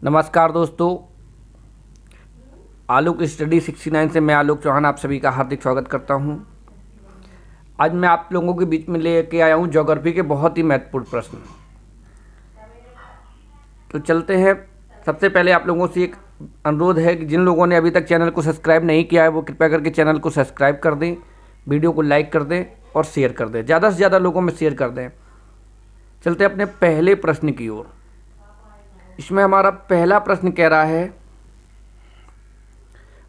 नमस्कार दोस्तों, आलोक स्टडी 69 से मैं आलोक चौहान आप सभी का हार्दिक स्वागत करता हूं। आज मैं आप लोगों के बीच में लेके आया हूं ज्योग्राफी के बहुत ही महत्वपूर्ण प्रश्न। तो चलते हैं। सबसे पहले आप लोगों से एक अनुरोध है कि जिन लोगों ने अभी तक चैनल को सब्सक्राइब नहीं किया है वो कृपया करके चैनल को सब्सक्राइब कर दें, वीडियो को लाइक कर दें और शेयर कर दें, ज़्यादा से ज़्यादा लोगों में शेयर कर दें। चलते अपने पहले प्रश्न की ओर। इसमें हमारा पहला प्रश्न कह रहा है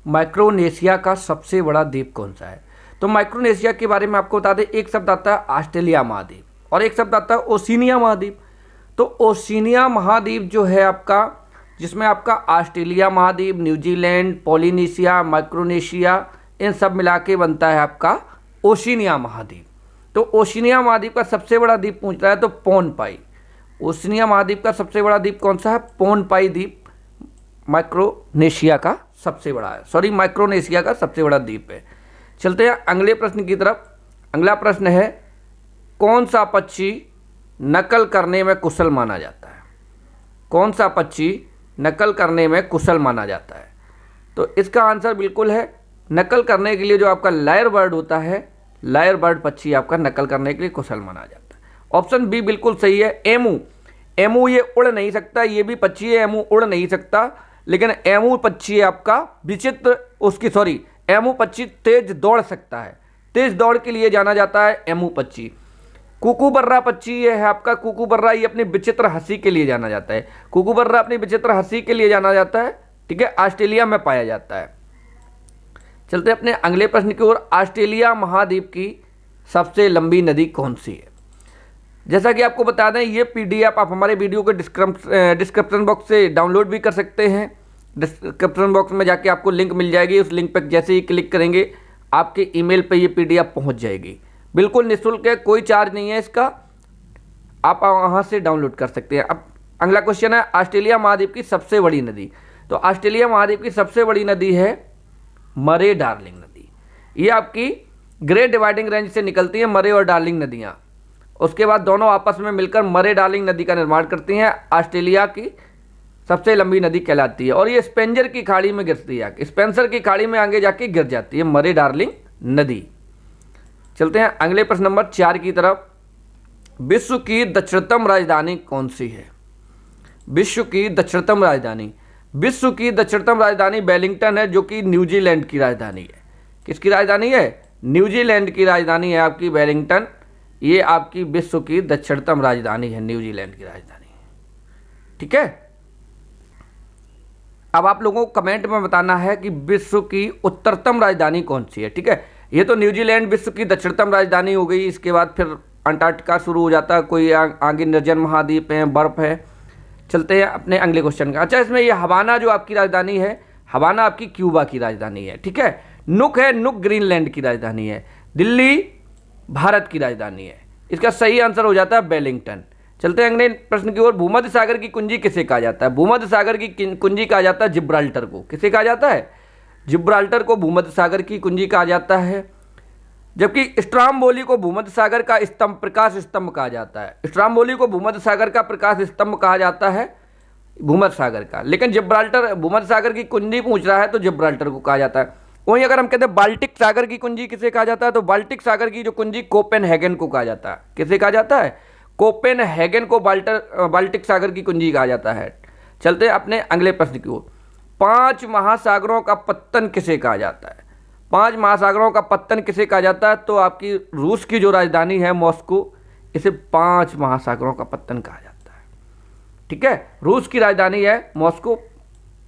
माइक्रोनेशिया का सबसे बड़ा द्वीप कौन सा है। तो माइक्रोनेशिया के बारे में आपको बता दें, एक शब्द आता है ऑस्ट्रेलिया महाद्वीप और एक शब्द आता है ओशिनिया महाद्वीप। तो ओशिनिया महाद्वीप जो है आपका, जिसमें आपका ऑस्ट्रेलिया महाद्वीप, न्यूजीलैंड, पॉलिनेशिया, माइक्रोनेशिया, इन सब मिला के बनता है आपका ओशिनिया महाद्वीप। तो ओशिनिया महाद्वीप का सबसे बड़ा द्वीप पूछ रहा है तो पोनपाई। ओशिनिया महाद्वीप का सबसे बड़ा द्वीप कौन सा है? पोनपाई द्वीप माइक्रोनेशिया का सबसे बड़ा है, माइक्रोनेशिया का सबसे बड़ा द्वीप है। चलते हैं अगले प्रश्न की तरफ। अगला प्रश्न है कौन सा पक्षी नकल करने में कुशल माना जाता है? कौन सा पक्षी नकल करने में कुशल माना जाता है? तो इसका आंसर बिल्कुल है, नकल करने के लिए जो आपका लायर बर्ड होता है, लायर बर्ड पक्षी आपका नकल करने के लिए कुशल माना जाता है। ऑप्शन बी बिल्कुल सही है, एमू। एमू ये उड़ नहीं सकता, ये भी पक्षी है, एमू उड़ नहीं सकता, लेकिन एमू पक्षी है आपका विचित्र, एमू पक्षी तेज दौड़ सकता है, तेज दौड़ के लिए जाना जाता है एमू पक्षी। कुकुबर्रा पक्षी ये है आपका, कुकुबर्रा ये अपनी विचित्र हंसी के लिए जाना जाता है, कुकुबर्रा अपनी विचित्र हंसी के लिए जाना जाता है, ठीक है, ऑस्ट्रेलिया में पाया जाता है। चलते अपने अगले प्रश्न की ओर। ऑस्ट्रेलिया महाद्वीप की सबसे लंबी नदी कौन सी है? जैसा कि आपको बता दें, ये पीडीएफ आप हमारे वीडियो के डिस्क्रिप्शन बॉक्स से डाउनलोड भी कर सकते हैं। डिस्क्रिप्शन बॉक्स में जाके आपको लिंक मिल जाएगी, उस लिंक पर जैसे ही क्लिक करेंगे आपके ईमेल पे ये पीडीएफ पहुंच जाएगी। बिल्कुल निःशुल्क है, कोई चार्ज नहीं है इसका, आप वहाँ से डाउनलोड कर सकते हैं। अब अगला क्वेश्चन है ऑस्ट्रेलिया महाद्वीप की सबसे बड़ी नदी। तो ऑस्ट्रेलिया महाद्वीप की सबसे बड़ी नदी है मरे डार्लिंग नदी। ये आपकी ग्रेट डिवाइडिंग रेंज से निकलती है मरे और डार्लिंग नदियाँ। उसके बाद दोनों आपस में मिलकर मरे डार्लिंग नदी का निर्माण करती हैं। ऑस्ट्रेलिया की सबसे लंबी नदी कहलाती है और ये स्पेंसर की खाड़ी में गिरती है, स्पेंसर की खाड़ी में आगे जाके गिर जाती है मरे डार्लिंग नदी। चलते हैं अगले प्रश्न नंबर 4 की तरफ। विश्व की दक्षिणतम राजधानी कौन सी है? विश्व की दक्षिणतम राजधानी, विश्व की दक्षिणतम राजधानी वेलिंगटन है, जो कि न्यूजीलैंड की राजधानी है। किसकी राजधानी है? न्यूजीलैंड की राजधानी है आपकी वेलिंगटन। ये आपकी विश्व की दक्षिणतम राजधानी है, न्यूजीलैंड की राजधानी, ठीक है। अब आप लोगों को कमेंट में बताना है कि विश्व की उत्तरतम राजधानी कौन सी है, ठीक है। ये तो न्यूजीलैंड विश्व की दक्षिणतम राजधानी हो गई। इसके बाद फिर अंटार्कटिका शुरू हो जाता है, कोई आगे निर्जन महाद्वीप है, बर्फ है। चलते हैं अपने अगले क्वेश्चन का। अच्छा, इसमें ये हवाना जो आपकी राजधानी है, हवाना आपकी क्यूबा की राजधानी है, ठीक है। नुक है, नुक ग्रीनलैंड की राजधानी है। दिल्ली भारत की राजधानी है। इसका सही आंसर हो जाता है वेलिंगटन। चलते हैं अगले प्रश्न की ओर। भूमध्य सागर की कुंजी किसे कहा जाता है? भूमध्य सागर की कुंजी कहा जाता है जिब्राल्टर को। किसे कहा जाता है? जिब्राल्टर को भूमध्य सागर की कुंजी कहा जाता है। जबकि स्ट्रामबोली को भूमध्य सागर का स्तंभ, प्रकाश स्तंभ कहा जाता है। स्ट्रामबोली को भूमध्य सागर का प्रकाश स्तंभ कहा जाता है, भूमध्य सागर का। लेकिन जिब्राल्टर, भूमध्य सागर की कुंजी पूछ रहा है तो जिब्राल्टर को कहा जाता है। वहीं अगर हम कहते हैं बाल्टिक सागर की कुंजी किसे कहा जाता है, तो बाल्टिक सागर की जो कुंजी कोपेनहेगन को कहा जाता है। किसे कहा जाता है? कोपेनहेगन को बाल्टिक सागर की कुंजी कहा जाता है। चलते हैं अपने अगले प्रश्न की ओर। 5 महासागरों का पत्तन किसे कहा जाता है? 5 महासागरों का पत्तन किसे कहा जाता है? तो आपकी रूस की जो राजधानी है मॉस्को, इसे 5 महासागरों का पत्तन कहा जाता है, ठीक है। रूस की राजधानी है मॉस्को,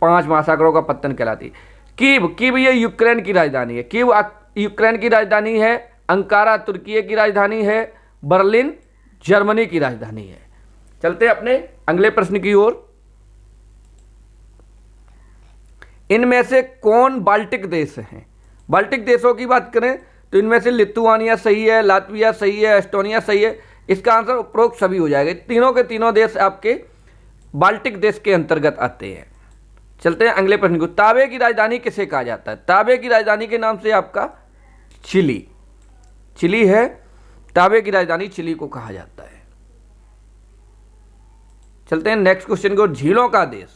5 महासागरों का पत्तन कहलाती है। कीव ये यूक्रेन की राजधानी है, कीव यूक्रेन की राजधानी है। अंकारा तुर्की की राजधानी है। बर्लिन जर्मनी की राजधानी है। चलते हैं अपने अगले प्रश्न की ओर। इनमें से कौन बाल्टिक देश हैं? बाल्टिक देशों की बात करें तो इनमें से लिथुआनिया सही है, लातविया सही है, एस्टोनिया सही है। इसका आंसर उपरोक्त सभी हो जाएगा। तीनों के तीनों देश आपके बाल्टिक देश के अंतर्गत आते हैं। चलते हैं अगले प्रश्न को। ताबे की राजधानी किसे कहा जाता है? ताबे की राजधानी के नाम से आपका चिली, चिली है। ताबे की राजधानी चिली को कहा जाता है। चलते हैं नेक्स्ट क्वेश्चन को। झीलों का देश,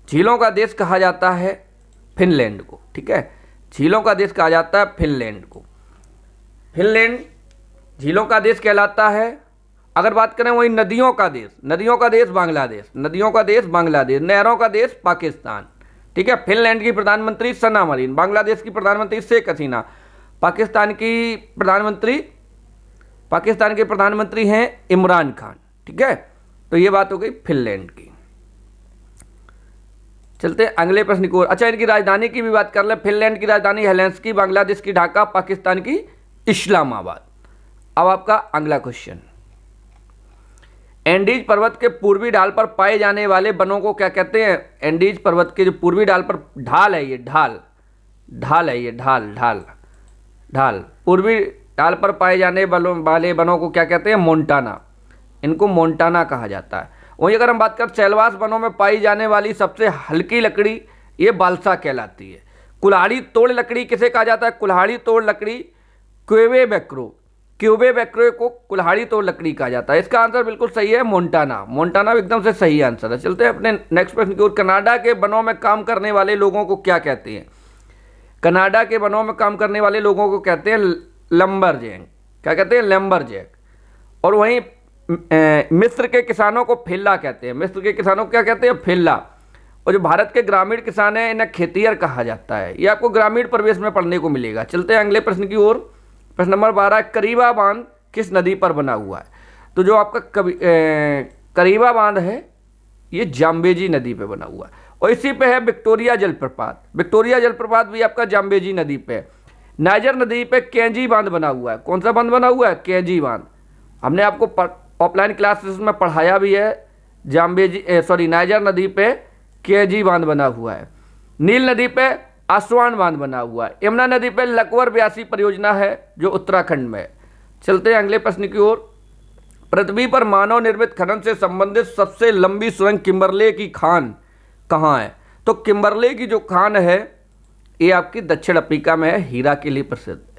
झीलों का देश कहा जाता है फिनलैंड को, ठीक है, झीलों का देश कहा जाता है फिनलैंड को। फिनलैंड झीलों का देश कहलाता है। अगर बात करें वही नदियों का देश, नदियों का देश बांग्लादेश, नदियों का देश बांग्लादेश, नहरों का देश पाकिस्तान, ठीक है। फिनलैंड की प्रधानमंत्री सना मरीन, बांग्लादेश की प्रधानमंत्री शेख हसीना, पाकिस्तान के प्रधानमंत्री हैं इमरान खान, ठीक है। तो ये बात हो गई फिनलैंड की। चलते हैं अगले प्रश्न की ओर। अच्छा, इनकी राजधानी की भी बात कर ले। फिनलैंड की राजधानी हेलेंसिकी, बांग्लादेश की ढाका, पाकिस्तान की इस्लामाबाद। अब आपका अगला क्वेश्चन, एंडीज पर्वत के पूर्वी ढाल पर पाए जाने वाले वनों को क्या कहते हैं? एंडीज पर्वत के जो पूर्वी ढाल पर ढाल है, ये ढाल है, ये ढाल पूर्वी ढाल पर पाए जाने वाले वनों को क्या कहते हैं? मोंटाना। इनको मोंटाना कहा जाता है। वहीं अगर हम बात करें चैलवास वनों में पाई जाने वाली सबसे हल्की लकड़ी, ये बाल्सा कहलाती है। कुल्हाड़ी तोड़ लकड़ी किसे कहा जाता है? कुल्हाड़ी तोड़ लकड़ी क्यूबेबेक्रो को कुल्हाड़ी तोड़ लकड़ी कहा जाता है। इसका आंसर बिल्कुल सही है, मोंटाना। मोंटाना एकदम से सही आंसर है। चलते हैं अपने नेक्स्ट प्रश्न की ओर। कनाडा के वनों में काम करने वाले लोगों को क्या कहते हैं? कनाडा के वनों में काम करने वाले लोगों को कहते हैं लंबरजैक। क्या कहते हैं? लंबरजैक। और वहीं मिस्र के किसानों को फेल्ला कहते हैं। मिस्र के किसानों को क्या कहते हैं? फेल्ला। और जो भारत के ग्रामीण किसान हैं, इन्हें खेतिहर कहा जाता है। ये आपको ग्रामीण परिवेश में पढ़ने को मिलेगा। चलते हैं अगले प्रश्न की ओर। प्रश्न नंबर 12, करीबा बांध किस नदी पर बना हुआ है? तो जो आपका करीबा बांध है, ये जाम्बेजी नदी पे बना हुआ है। और इसी पे है विक्टोरिया जलप्रपात। विक्टोरिया जलप्रपात भी आपका जाम्बेजी नदी पे है। नाइजर नदी पे कैंजी बांध बना हुआ है। कौन सा बांध बना हुआ है? कैंजी बांध। हमने आपको ऑफलाइन क्लासेस में पढ़ाया भी है। नाइजर नदी पे कैंजी बांध बना हुआ है। नील नदी पे आसवान बांध बना हुआ है। यमुना नदी पे लकवर ब्यासी परियोजना है, जो उत्तराखंड में है। चलते हैं अगले प्रश्न की ओर। पृथ्वी पर मानव निर्मित खनन से संबंधित सबसे लंबी सुरंग किम्बरले की खान कहाँ है? तो किम्बरले की जो खान है, ये आपकी दक्षिण अफ्रीका में है, हीरा के लिए प्रसिद्ध है।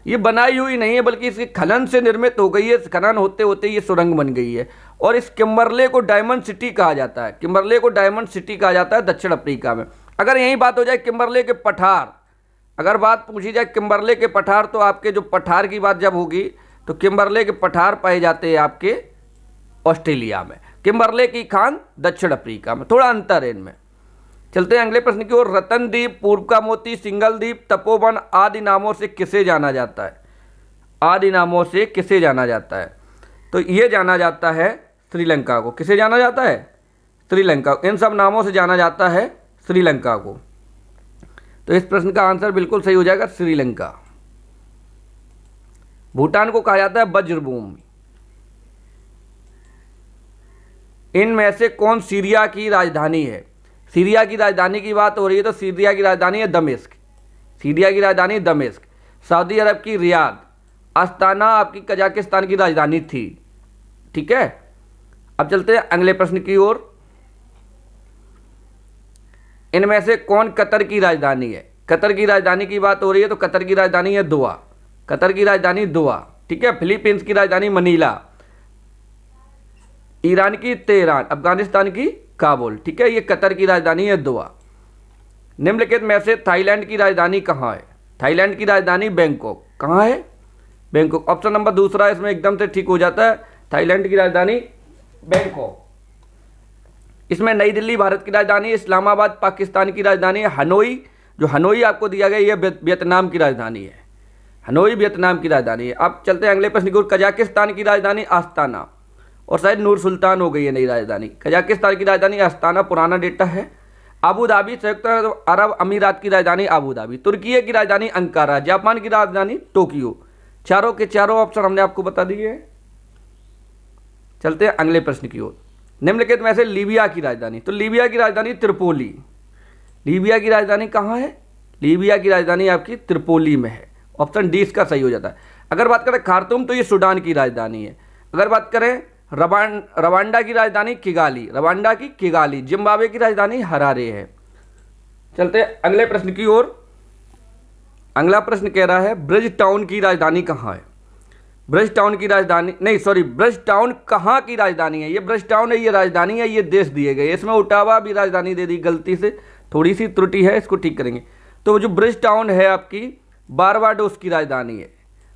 ये बनाई हुई नहीं है, बल्कि इसके खनन से निर्मित हो गई है। खनन होते होते ये सुरंग बन गई है। और इस किम्बरले को डायमंड सिटी कहा जाता है। किम्बरले को डायमंड सिटी कहा जाता है दक्षिण अफ्रीका में। अगर यही बात हो जाए किम्बरले के पठार, अगर बात पूछी जाए किम्बरले के पठार, तो आपके जो पठार की बात जब होगी, तो किम्बरले के पठार पाए जाते हैं आपके ऑस्ट्रेलिया में। किम्बरले की खान दक्षिण अफ्रीका में, थोड़ा अंतर है इनमें। चलते हैं अगले प्रश्न की ओर। रतन द्वीप, पूर्व का मोती, सिंगल द्वीप, तपोवन आदि नामों से किसे जाना जाता है? आदि नामों से किसे जाना जाता है? तो ये जाना जाता है श्रीलंका को। किसे जाना जाता है? श्रीलंका। इन सब नामों से जाना जाता है श्रीलंका को। तो इस प्रश्न का आंसर बिल्कुल सही हो जाएगा, श्रीलंका। भूटान को कहा जाता है वज्रभूमि। इनमें से कौन सीरिया की राजधानी है? सीरिया की राजधानी की बात हो रही है, तो सीरिया की राजधानी है दमिश्क। सीरिया की राजधानी दमिश्क। सऊदी अरब की रियाद। अस्ताना आपकी कजाकिस्तान की राजधानी थी, ठीक है। अब चलते हैं अगले प्रश्न की ओर। इनमें से कौन कतर की राजधानी है? कतर की राजधानी की बात हो रही है, तो कतर की राजधानी है दोहा। कतर की राजधानी दोहा, ठीक है। फिलीपींस की राजधानी मनीला। ईरान की तेहरान। अफगानिस्तान की काबुल, ठीक है। ये कतर की राजधानी है दोहा। निम्नलिखित में से थाईलैंड की राजधानी कहाँ है? थाईलैंड की राजधानी बैंकॉक। कहाँ है? बैंकॉक। ऑप्शन नंबर दूसरा इसमें एकदम से ठीक हो जाता है, थाईलैंड की राजधानी बैंकॉक। इसमें नई दिल्ली भारत की राजधानी, इस्लामाबाद पाकिस्तान की राजधानी, हनोई, जो हनोई आपको दिया गया, ये वियतनाम की राजधानी है। हनोई वियतनाम की राजधानी है। अब चलते हैं अगले प्रश्न की ओर। कजाकिस्तान की राजधानी आस्ताना, और शायद नूर सुल्तान हो गई है नई राजधानी। कजाकिस्तान की राजधानी आस्ताना, पुराना डेटा है। अबू धाबी, संयुक्त अरब अमीरात की राजधानी अबू धाबी। तुर्की की राजधानी अंकारा। जापान की राजधानी टोक्यो। चारों के चारों ऑप्शन हमने आपको बता दिए। चलते हैं अगले प्रश्न की ओर। निम्नलिखित में से लीबिया की राजधानी, तो लीबिया की राजधानी त्रिपोली। लीबिया की राजधानी कहाँ है? लीबिया की राजधानी आपकी त्रिपोली में है। ऑप्शन डी इसका सही हो जाता है। अगर बात करें खार्तूम, तो ये सूडान की राजधानी है। अगर बात करें रवांडा की राजधानी किगाली। रवांडा की किगाली। जिम्बाब्वे की राजधानी हरारे है। चलते हैं अगले प्रश्न की ओर। अगला प्रश्न कह रहा है ब्रिज टाउन की राजधानी कहाँ है? ब्रज टाउन की राजधानी, नहीं सॉरी, ब्रज टाउन कहाँ की राजधानी है? ये ब्रज टाउन है, ये राजधानी है, ये देश दिए गए, इसमें ओटावा भी राजधानी दे दी, गलती से थोड़ी सी त्रुटि है, इसको ठीक करेंगे। तो जो ब्रिज टाउन है आपकी बारबाडोस की राजधानी है,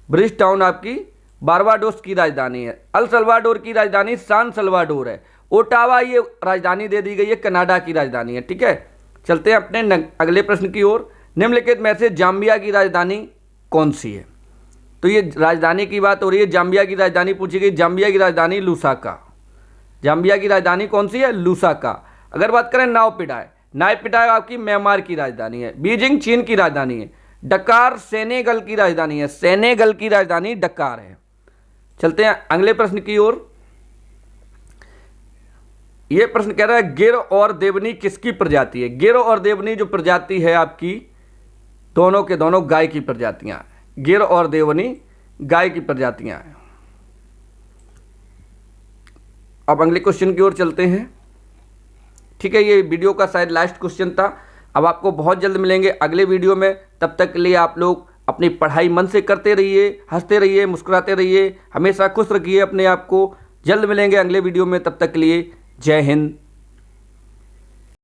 ब्रिज टाउन आपकी बारबाडोस की राजधानी है। अल सल्वाडोर की राजधानी सान सल्वाडोर है। ओटावा ये राजधानी दे दी गई है, कनाडा की राजधानी है। ठीक है, चलते हैं अपने अगले प्रश्न की ओर। निम्नलिखित में से जाम्बिया की राजधानी कौन सी है? तो ये राजधानी की बात हो रही है, जाम्बिया की राजधानी पूछी गई। जाम्बिया की राजधानी लुसाका। जाम्बिया की राजधानी कौन सी है? लुसाका। अगर बात करें नायपीडाय, नायपीडाय आपकी म्यांमार की राजधानी है। बीजिंग चीन की राजधानी है। डकार सेनेगल की राजधानी है, सेनेगल की राजधानी डकार है। चलते हैं अगले प्रश्न की ओर। यह प्रश्न कह रहा है गिर और देवनी किसकी प्रजाति है? गिर और देवनी जो प्रजाति है आपकी, दोनों के दोनों गाय की प्रजातियां हैं। गिर और देवनी गाय की प्रजातियां हैं। अब अगले क्वेश्चन की ओर चलते हैं। ठीक है, ये वीडियो का शायद लास्ट क्वेश्चन था। अब आपको बहुत जल्द मिलेंगे अगले वीडियो में। तब तक के लिए आप लोग अपनी पढ़ाई मन से करते रहिए, हंसते रहिए, मुस्कुराते रहिए, हमेशा खुश रखिए अपने आप को। जल्द मिलेंगे अगले वीडियो में, तब तक के लिए जय हिंद,